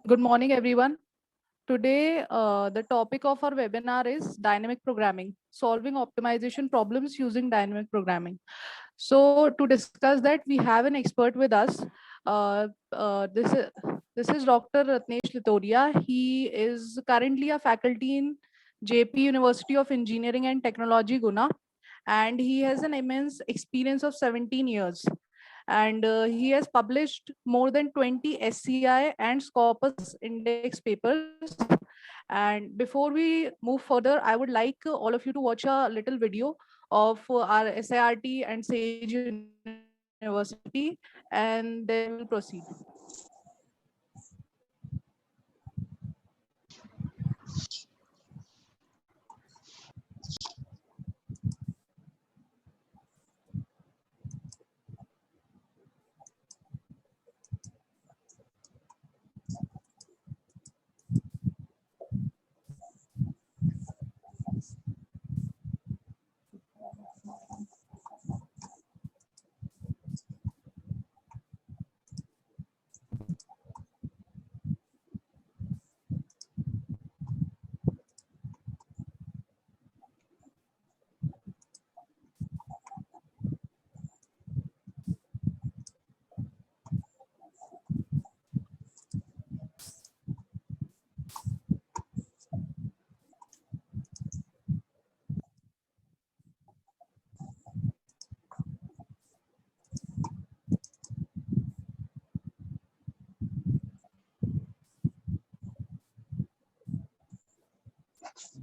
Good morning, everyone. Today, the topic of our webinar is dynamic programming, solving optimization problems using dynamic programming. So, to discuss that, we have an expert with us. Uh, uh, this is this is Dr. Ratnesh Litoria. He is currently a faculty in JP University of Engineering and Technology, Guna, and he has an immense experience of 17 years. And he has published more than 20 SCI and Scopus index papers. And before we move further, I would like all of you to watch a little video of our SIRT and SAGE University, and then we will proceed.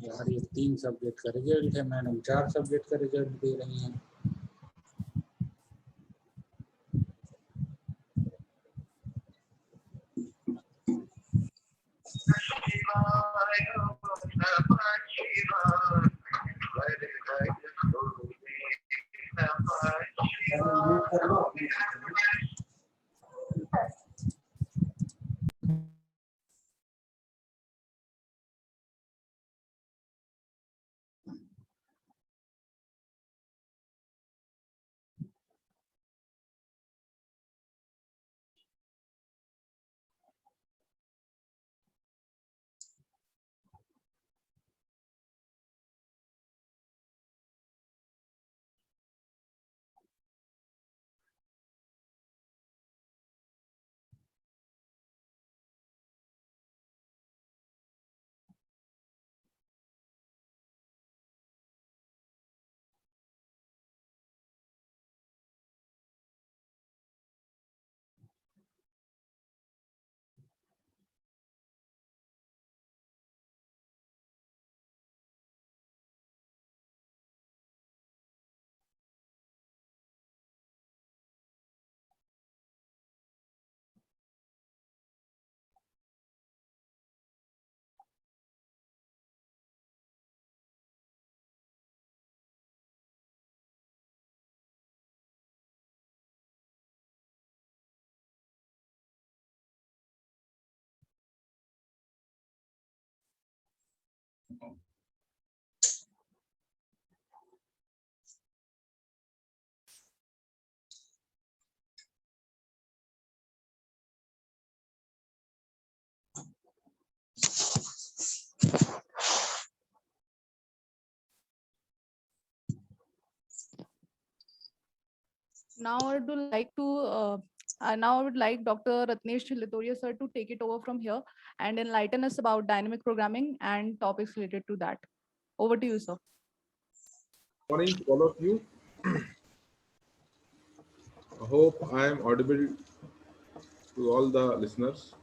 यार ये 3 subject का result है, madam 4 subject का result दे रही हैं। Now I would like to now I would like Dr. Ratnesh Litoria sir to take it over from here and enlighten us about dynamic programming and topics related to that. Over to you, sir. Morning to all of you. I hope I am audible to all the listeners.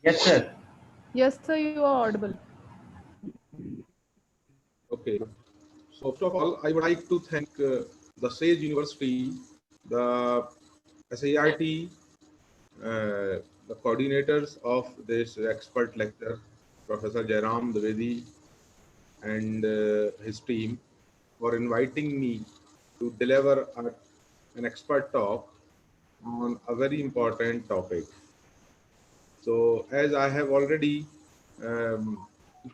Yes, sir. Yes, sir, you are audible. Okay. So first of all, I would like to thank the SAGE University, the SIRT, the coordinators of this expert lecture, Professor Jairam Dwivedi and his team, for inviting me to deliver an expert talk on a very important topic. So, as I have already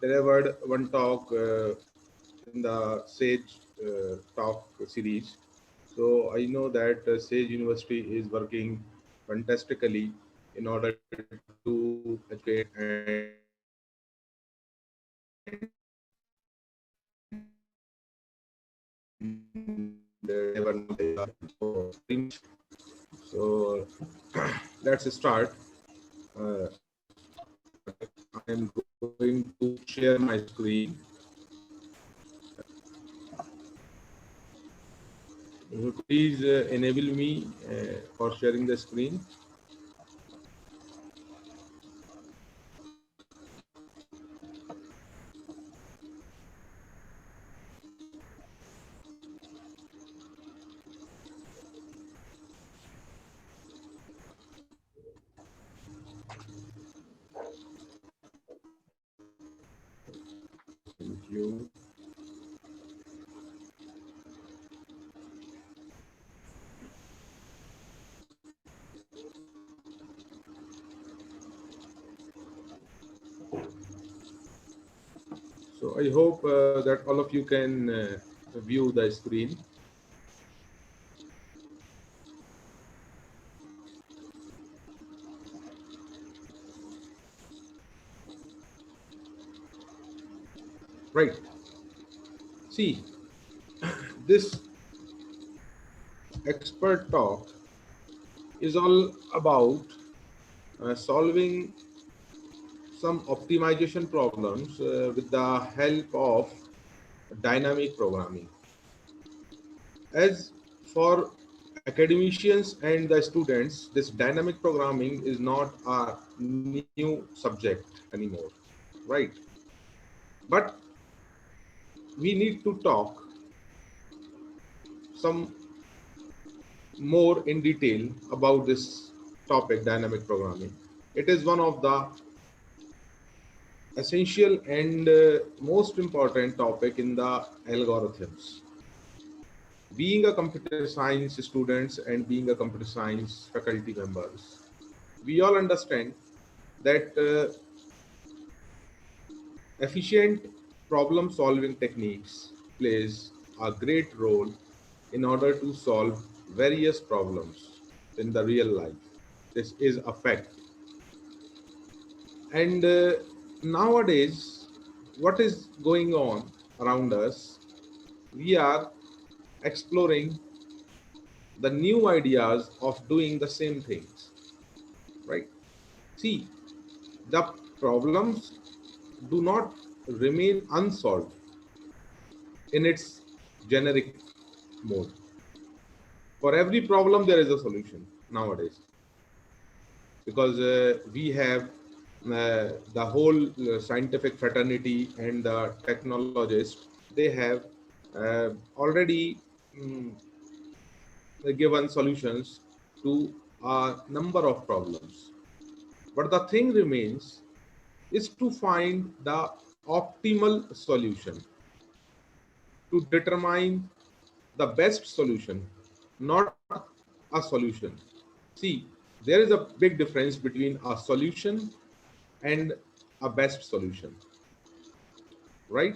delivered one talk in the SAGE talk series. So I know that Sage University is working fantastically in order to educate and deliver knowledge. So let's start. Uh, I am going to share my screen. Please enable me for sharing the screen. Thank you. So I hope that all of you can view the screen. Right. See, this expert talk is all about solving some optimization problems with the help of dynamic programming. As for academicians and the students, this dynamic programming is not a new subject anymore, right? But we need to talk some more in detail about this topic, dynamic programming. It is one of the essential and most important topic in the algorithms. Being a computer science students and being a computer science faculty members, we all understand that efficient problem solving techniques plays a great role in order to solve various problems in the real life. This is a fact. And nowadays, what is going on around us? We are exploring the new ideas of doing the same things, right? See, the problems do not remain unsolved in its generic mode. For every problem, there is a solution nowadays, because we have the whole scientific fraternity and the technologists. They have already mm, given solutions to a number of problems. But the thing remains is to find the optimal solution, to determine the best solution, not a solution. See, there is a big difference between a solution and a best solution, right?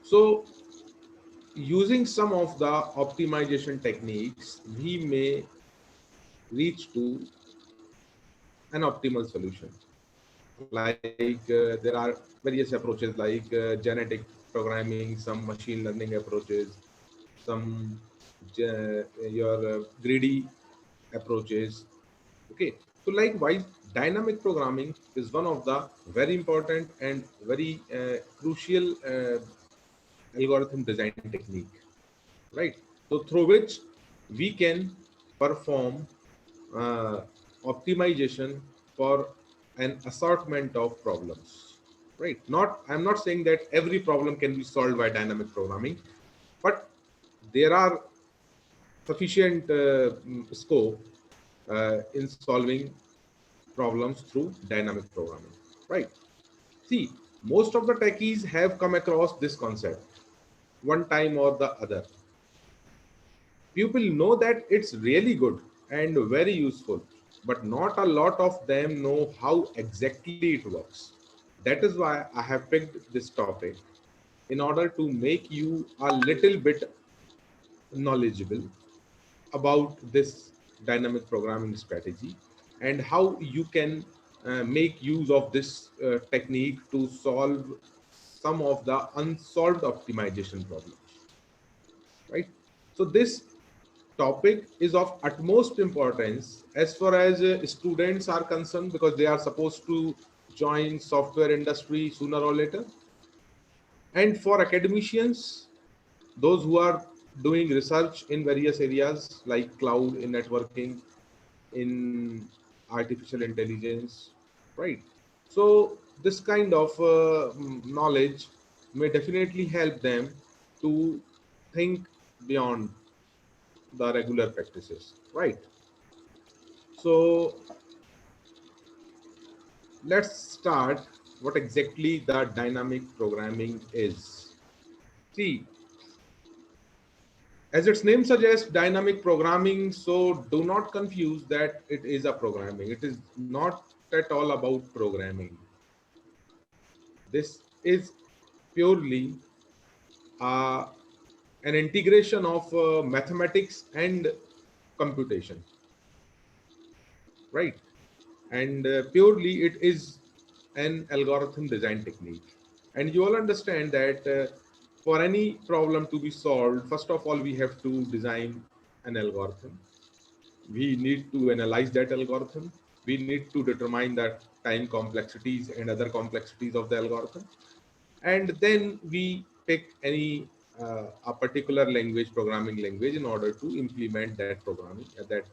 So, using some of the optimization techniques, we may reach to an optimal solution. Like there are various approaches like genetic programming, some machine learning approaches, some your greedy approaches. Okay, so likewise, dynamic programming is one of the very important and very crucial algorithm design technique, right? So through which we can perform uh, optimization for an assortment of problems, right? I'm not saying that every problem can be solved by dynamic programming, but there are sufficient scope in solving problems through dynamic programming, right? See, most of the techies have come across this concept one time or the other. People know that it's really good and very useful, but not a lot of them know how exactly it works. That is why I have picked this topic, in order to make you a little bit knowledgeable about this dynamic programming strategy and how you can make use of this technique to solve some of the unsolved optimization problems, right? So this topic is of utmost importance as far as students are concerned, because they are supposed to join software industry sooner or later. And for academicians, those who are doing research in various areas like cloud, in networking, in artificial intelligence, right? So this kind of knowledge may definitely help them to think beyond the regular practices, right? So let's start what exactly the dynamic programming is. See, as its name suggests, dynamic programming, so do not confuse that it is a programming. It is not at all about programming. This is purely uh, an integration of mathematics and computation, right? And purely it is an algorithm design technique. And you all understand that for any problem to be solved, first of all, we have to design an algorithm. We need to analyze that algorithm. We need to determine the time complexities and other complexities of the algorithm. And then we pick any a particular language, programming language, in order to implement that programming, that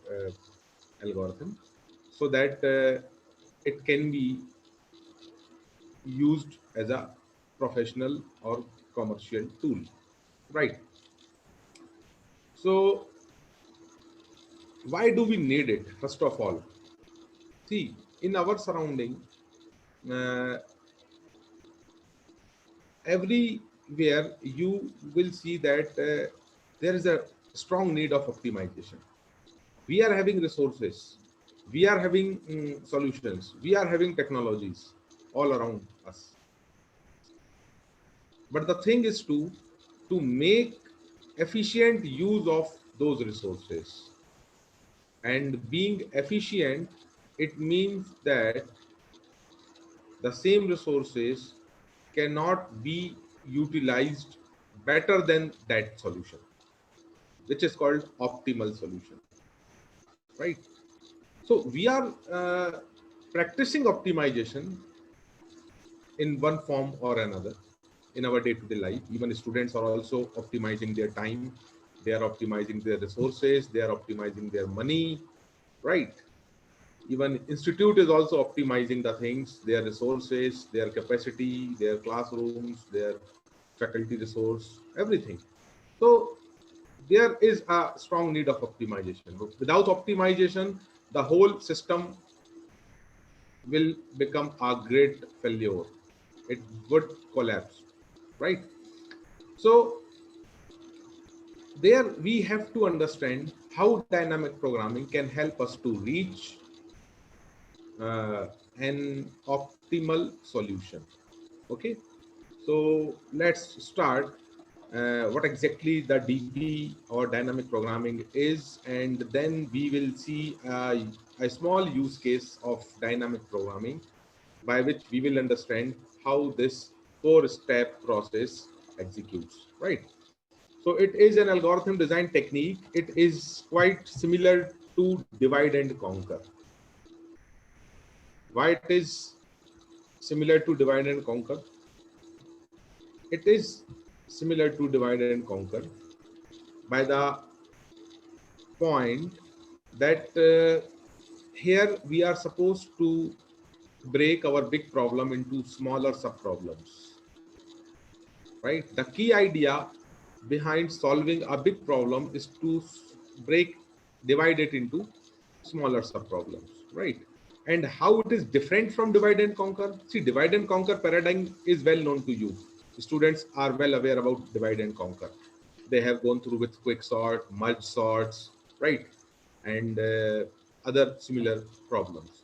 algorithm, so that it can be used as a professional or commercial tool, right? So why do we need it? First of all, see, in our surrounding, uh, everywhere you will see that there is a strong need of optimization. We are having resources, we are having solutions, we are having technologies all around us. But the thing is to make efficient use of those resources. And being efficient, it means that the same resources cannot be utilized better than that solution, which is called optimal solution, right? So we are practicing optimization in one form or another in our day-to-day life. Even students are also optimizing their time, they are optimizing their resources, they are optimizing their money, right? Even institute is also optimizing the things, their resources, their capacity, their classrooms, their faculty resource, everything. So there is a strong need of optimization. Without optimization, the whole system will become a great failure. It would collapse, right? So there we have to understand how dynamic programming can help us to reach uh, an optimal solution. Okay, so let's start what exactly the DP or dynamic programming is, and then we will see a small use case of dynamic programming by which we will understand how this four-step process executes, right? So it is an algorithm design technique. It is quite similar to divide and conquer. Why it is similar to divide and conquer? It is similar to divide and conquer by the point that here we are supposed to break our big problem into smaller sub-problems, right? The key idea behind solving a big problem is to divide it into smaller sub-problems, right? And how it is different from divide and conquer? See, divide and conquer paradigm is well known to you. Students are well aware about divide and conquer. They have gone through with quick sort, merge sorts, right? And other similar problems.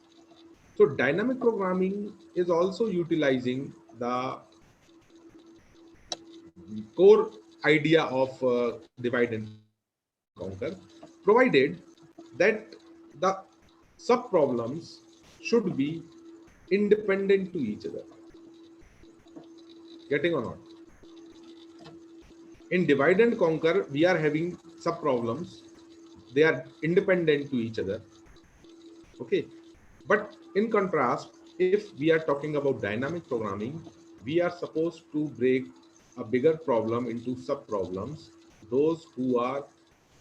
So dynamic programming is also utilizing the core idea of divide and conquer, provided that the sub problems should be independent to each other. Getting or not? In divide and conquer, we are having sub problems. They are independent to each other. Okay. But in contrast, if we are talking about dynamic programming, we are supposed to break a bigger problem into sub problems. Those who are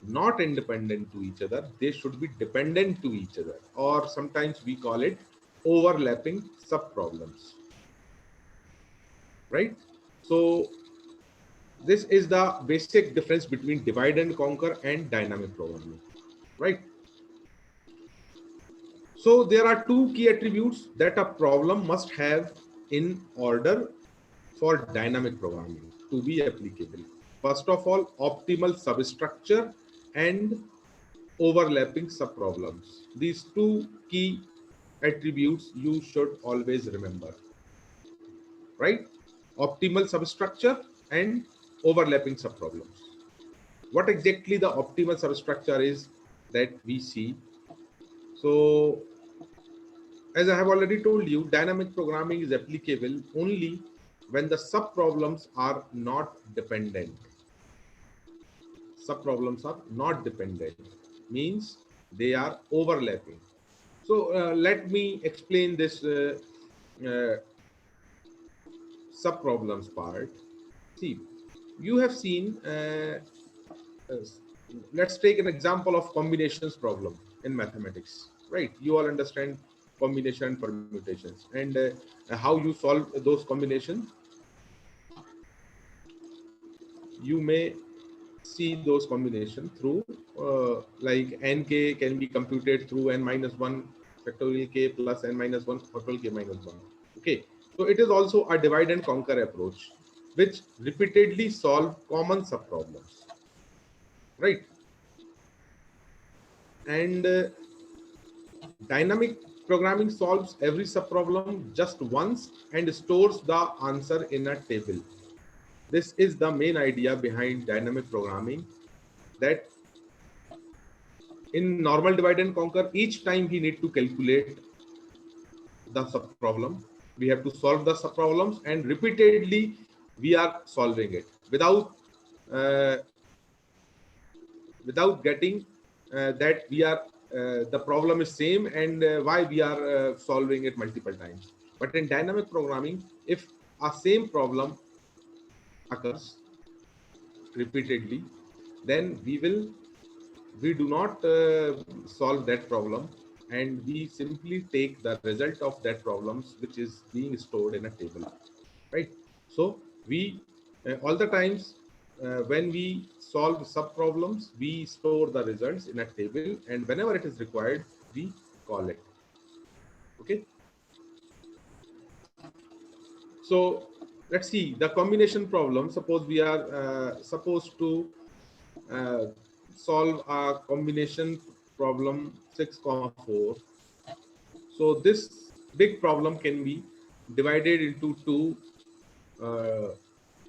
not independent to each other, they should be dependent to each other, or sometimes we call it overlapping sub problems. Right? So this is the basic difference between divide and conquer and dynamic programming. Right? So there are two key attributes that a problem must have in order for dynamic programming to be applicable. First of all, optimal substructure and overlapping subproblems. These two key attributes you should always remember, right? Optimal substructure and overlapping subproblems. What exactly the optimal substructure is that we see? So, as I have already told you, dynamic programming is applicable only when the subproblems are not dependent. Subproblems are not dependent, means they are overlapping. So let me explain this subproblems part. See, you have seen, let's take an example of combinations problem in mathematics, right? You all understand combination and permutations, and how you solve those combinations. You may see those combinations through like nk can be computed through n minus 1 factorial k plus n minus 1 factorial k minus 1. Okay, so it is also a divide and conquer approach which repeatedly solve common subproblems, right? And dynamic programming solves every subproblem just once and stores the answer in a table. This is the main idea behind dynamic programming, that in normal divide and conquer, each time we need to calculate the subproblem. We have to solve the subproblems, and repeatedly we are solving it uh, without getting that we are the problem is same and why we are solving it multiple times. But in dynamic programming, if a same problem occurs repeatedly, then we do not solve that problem, and we simply take the result of that problems which is being stored in a table, right? So we all the times when we solve sub problems, we store the results in a table, and whenever it is required, we call it. Okay, so let's see the combination problem. Suppose we are supposed to uh, solve a combination problem 6,4. So this big problem can be divided uh,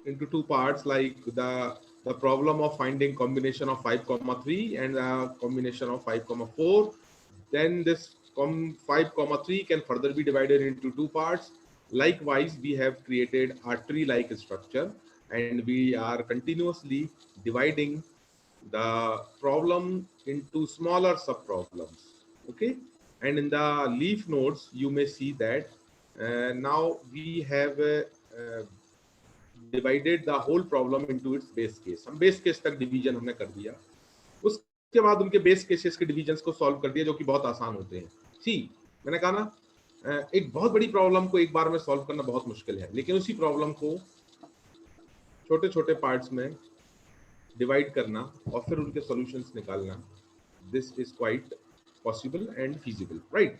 into two parts, like the problem of finding combination of 5,3 and a combination of 5,4. Then this 5,3 can further be divided into two parts. Likewise, we have created a tree-like structure, and we are continuously dividing the problem into smaller subproblems. Okay, and in the leaf nodes, you may see that now we have divided the whole problem into its base case. हम base case तक division हमने कर दिया, उसके बाद उनके base cases के divisions को solve कर दिया, जो कि बहुत आसान होते हैं. See, मैंने कहा ना, एक बहुत बड़ी problem को एक बार में solve करना बहुत मुश्किल है, लेकिन उसी problem को छोटे-छोटे parts में divide करना और फिर उनके solutions निकालना, this is quite possible and feasible, right?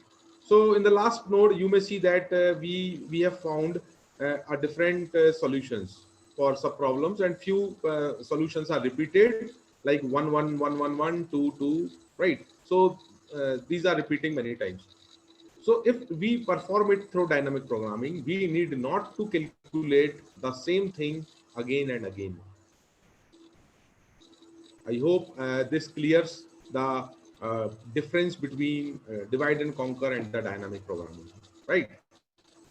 So in the last node, you may see that we have found a different solutions for sub problems, and few solutions are repeated, like 1 1 1 1 1 2 2, right? So these are repeating many times. So if we perform it through dynamic programming, we need not to calculate the same thing again and again. I hope this clears the difference between divide and conquer and the dynamic programming, right?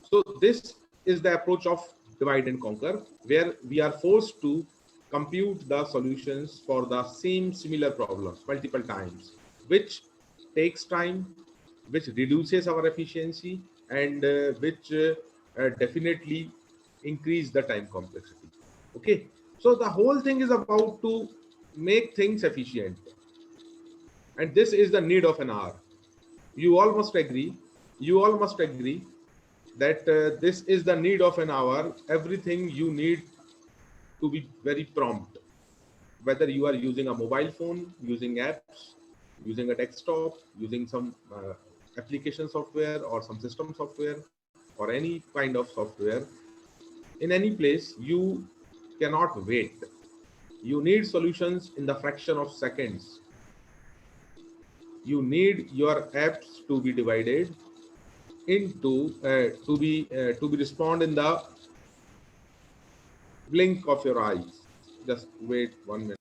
So this is the approach of divide and conquer, where we are forced to compute the solutions for the same similar problems multiple times, which takes time, which reduces our efficiency, and which definitely increase the time complexity. Okay, so the whole thing is about to make things efficient, and this is the need of an hour. You all must agree. You all must agree that this is the need of an hour. Everything you need to be very prompt, whether you are using a mobile phone, using apps, using a desktop, using some application software or some system software or any kind of software. In any place, you cannot wait. You need solutions in the fraction of seconds. You need your apps to be divided into to be respond in the blink of your eyes. Just wait 1 minute.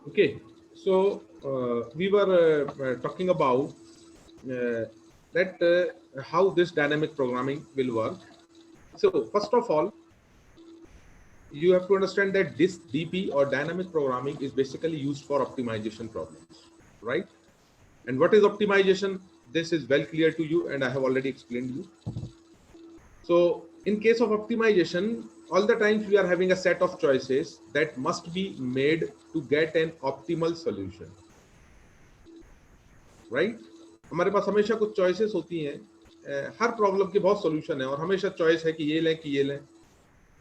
Okay, so we were talking about that how this dynamic programming will work. So first of all, you have to understand that this DP or dynamic programming is basically used for optimization problems, right? And what is optimization? This is well clear to you, and I have already explained you. So in case of optimization, all the times we are having a set of choices that must be made to get an optimal solution, right? हमारे पास हमेशा कुछ choices होती हैं. हर problem के बहुत solution है और हमेशा choice है कि ये लें कि ये लें.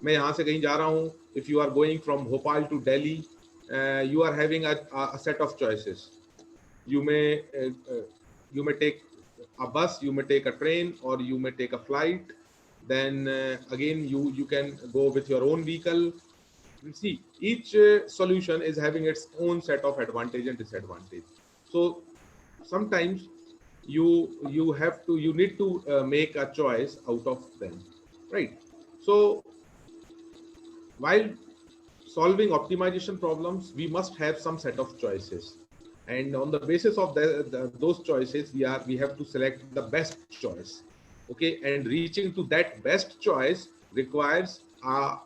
मैं यहाँ से कहीं जा रहा हूँ. If you are going from Bhopal to Delhi, you are having a set of choices. You may take a bus, you may take a train, or you may take a flight. Then again you can go with your own vehicle. You see, each solution is having its own set of advantage and disadvantage. So sometimes you need to make a choice out of them, right? So while solving optimization problems, we must have some set of choices, and on the basis of those choices, we have to select the best choice. Okay, and reaching to that best choice requires a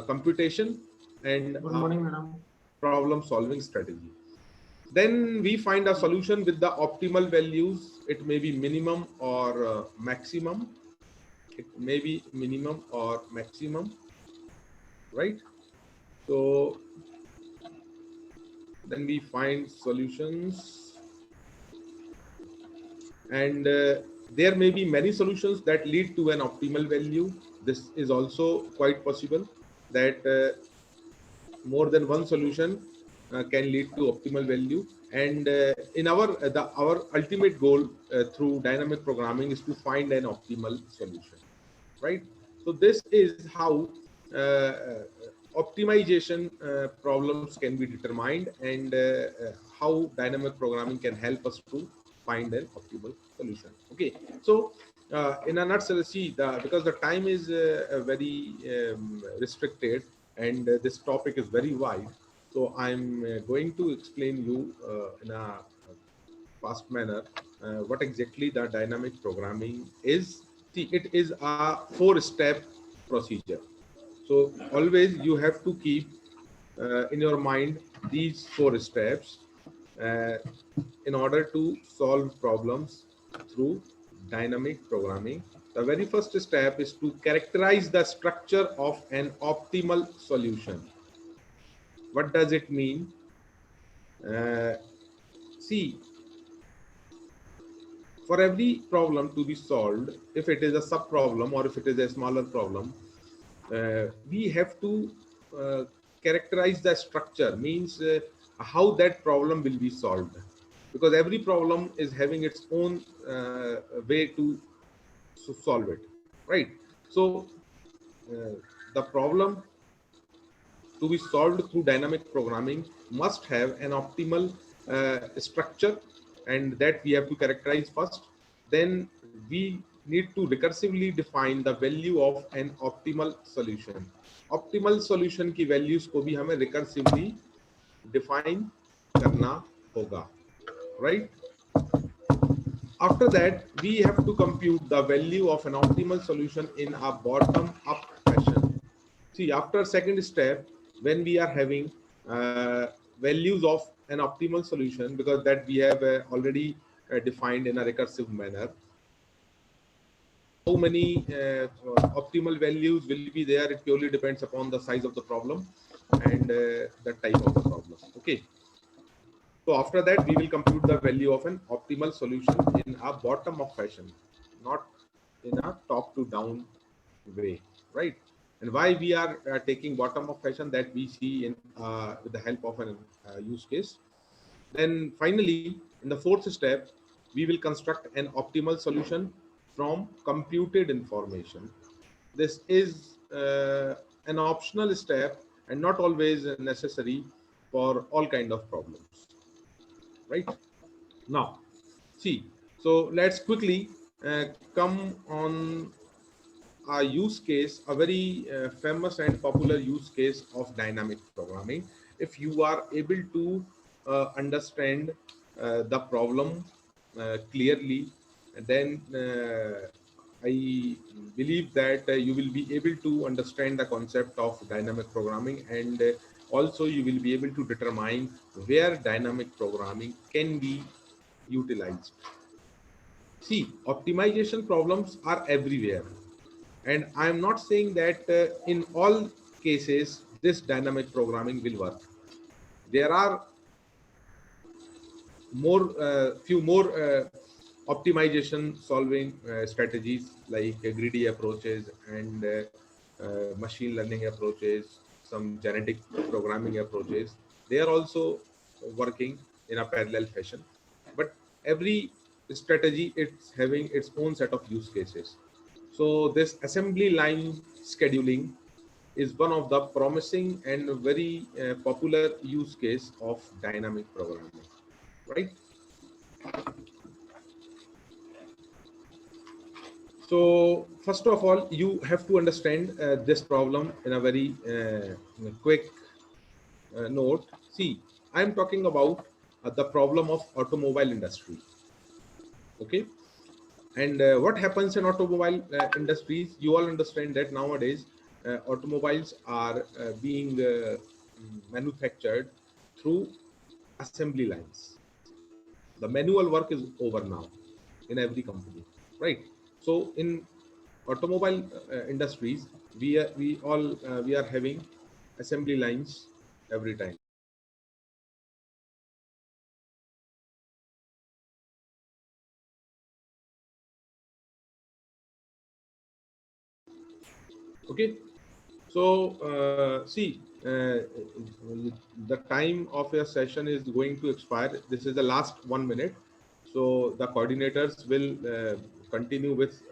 computation and Good morning, madam. problem solving strategy. Then we find a solution with the optimal values. It may be minimum or maximum. It may be minimum or maximum, right? So then we find solutions, and there may be many solutions that lead to an optimal value. This is also quite possible that more than one solution can lead to optimal value. And in our ultimate goal through dynamic programming is to find an optimal solution, right? So this is how optimization problems can be determined, and how dynamic programming can help us to find an optimal solution. Okay, so in a nutshell, see, because the time is very restricted, and this topic is very wide, so I'm going to explain you in a fast manner what exactly the dynamic programming is. See, it is a 4-step procedure. So always you have to keep in your mind these 4 steps uh, in order to solve problems through dynamic programming. The very first step is to characterize the structure of an optimal solution. What does it mean? See, for every problem to be solved, if it is a sub problem or if it is a smaller problem, we have to uh, characterize the structure, means how that problem will be solved, because every problem is having its own way to solve it, right? So the problem to be solved through dynamic programming must have an optimal structure, and that we have to characterize first. Then we need to recursively define the value of an optimal solution. Optimal solution की values को भी हमें recursively define करना होगा, right? After that, we have to compute the value of an optimal solution in a bottom-up fashion. See, after second step, when we are having values of an optimal solution, because that we have already defined in a recursive manner, how many optimal values will be there, it purely depends upon the size of the problem and the type of the problem. Okay. So after that, we will compute the value of an optimal solution in a bottom-up fashion, not in a top-to-down way, right? And why we are taking bottom-up fashion, that we see in with the help of an use case. Then finally, in the fourth step, we will construct an optimal solution from computed information. This is an optional step and not always necessary for all kind of problems, right? Now, see, so let's quickly come on a use case, a very famous and popular use case of dynamic programming. If you are able to understand the problem clearly, then I believe that you will be able to understand the concept of dynamic programming, and also you will be able to determine where dynamic programming can be utilized. See, optimization problems are everywhere. And I am not saying that in all cases, this dynamic programming will work. There are few more optimization solving strategies like greedy approaches and machine learning approaches, some genetic programming approaches. They are also working in a parallel fashion, but every strategy it's having its own set of use cases. So this assembly line scheduling is one of the promising and very popular use case of dynamic programming, right? So first of all, you have to understand this problem in a very quick note. See, I am talking about the problem of automobile industry. Okay, and what happens in automobile industries? You all understand that nowadays automobiles are being manufactured through assembly lines. The manual work is over now in every company, right? So in automobile industries, we are having assembly lines every time. Okay, so see, the time of your session is going to expire. This is the last 1 minute, so the coordinators will continue with